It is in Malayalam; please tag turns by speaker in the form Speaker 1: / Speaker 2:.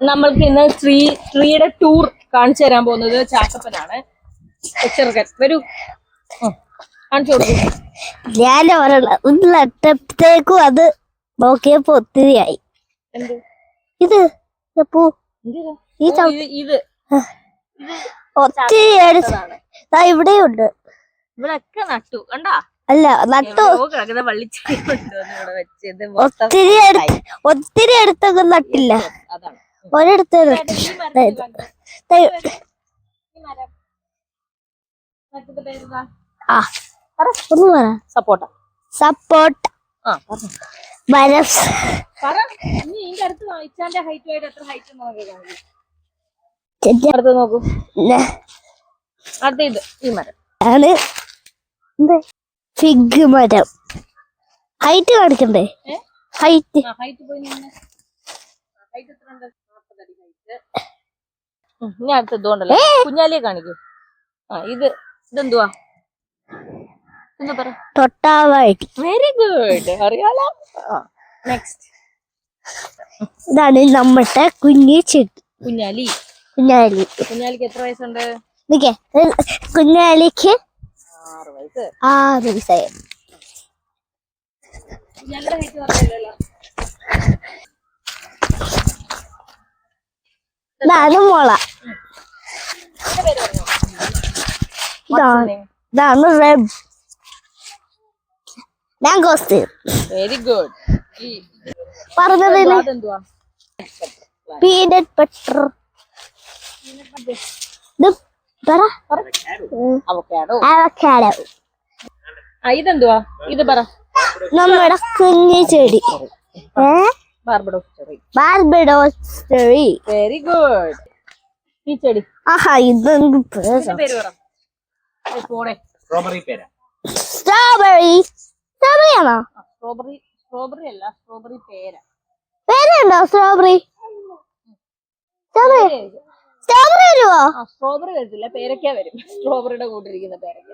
Speaker 1: നമ്മൾക്ക് ഇന്ന് ട്രീയുടെ ടൂർ കാണിച്ചു തരാൻ പോകുന്നത് ചാക്കപ്പനാണ്. ചെറുക്കൻ വരൂ, കാണിച്ചു കൊടുക്കും.
Speaker 2: ഞാൻ നട്ടത്തേക്കും അത് നോക്കിയപ്പോ ഒത്തിരിയായി.
Speaker 1: എന്ത്
Speaker 2: ഇത് പൂ
Speaker 1: ഇത്
Speaker 2: ഒത്തിരി ഇവിടെയുണ്ട്.
Speaker 1: ഇവിടെയൊക്കെ നട്ടു കണ്ടാ.
Speaker 2: അല്ല നട്ടു
Speaker 1: കിടക്കുന്ന വള്ളിച്ചെടി ഇവിടെ വെച്ചത്
Speaker 2: ഒത്തിരി അടുത്തൊക്കെ നട്ടില്ല.
Speaker 1: അതാണ്
Speaker 2: ഒരിടത്ത് ഒന്ന് പറ.
Speaker 1: സപ്പോട്ട
Speaker 2: സപ്പോർട്ട് മരം.
Speaker 1: ഇച്ചാന്റെ ഹൈറ്റുമായിട്ട് എത്ര ഹൈറ്റ് അടുത്ത് നോക്കൂ. അടുത്ത ഇത് ഈ മരം
Speaker 2: ആണ് ഫിഗ് മരം. ഹൈറ്റ് കാണിക്കണ്ടേ? ഹൈറ്റ്
Speaker 1: ഹൈറ്റ് പോയി ഹൈറ്റ് എത്ര ഉണ്ട്? 40 അടി ഹൈറ്റ്. ഇനി അടുത്ത് ഇതുകൊണ്ടല്ലോ കുഞ്ഞാലിയെ കാണിക്കൂ. ഇതെന്തുവാ? എന്താ പറ?
Speaker 2: തൊട്ടാവാടി.
Speaker 1: വെരി ഗുഡ്, അറിയാലോ. നെക്സ്റ്റ്
Speaker 2: ഇതാണ് നമ്മുടെ കുഞ്ഞി ചെടി.
Speaker 1: കുഞ്ഞാലിക്ക് എത്ര വയസ്സുണ്ട്?
Speaker 2: കുഞ്ഞാലിക്ക്
Speaker 1: 6 വയസ്സ്.
Speaker 2: 6 വയസ്സായി.
Speaker 1: കുഞ്ഞാലിയുടെ ഹൈറ്റ് പറഞ്ഞല്ലോ.
Speaker 2: ഇതാണ് മുള. ഇതാണ് റെഡ് മാംഗോസ്റ്റീൻ.
Speaker 1: Very good.
Speaker 2: പറഞ്ഞതിന് പീനട്ട് ബട്ടർ. അവക്കാഡോ.
Speaker 1: ഇതെന്തുവാ? ഇത് പറ.
Speaker 2: നമ്മുടെ കുഞ്ഞി ചെടി
Speaker 1: ബാർബഡോസ് ചെറി. Very good. ഈ ചെടി
Speaker 2: ഇതെന്ത്
Speaker 1: പേര് പറ.
Speaker 2: സ്ട്രോബെറി. സ്ട്രോബെറിയാണോ?
Speaker 1: സ്ട്രോബെറി അല്ല, സ്ട്രോബെറി
Speaker 2: പേരുണ്ടോ? സ്ട്രോബെറി വരുവോ?
Speaker 1: സ്ട്രോബെറി വരത്തില്ല, പേരക്ക വരും. സ്ട്രോബെറിയുടെ കൂട്ടിരിക്കുന്ന പേരക്ക.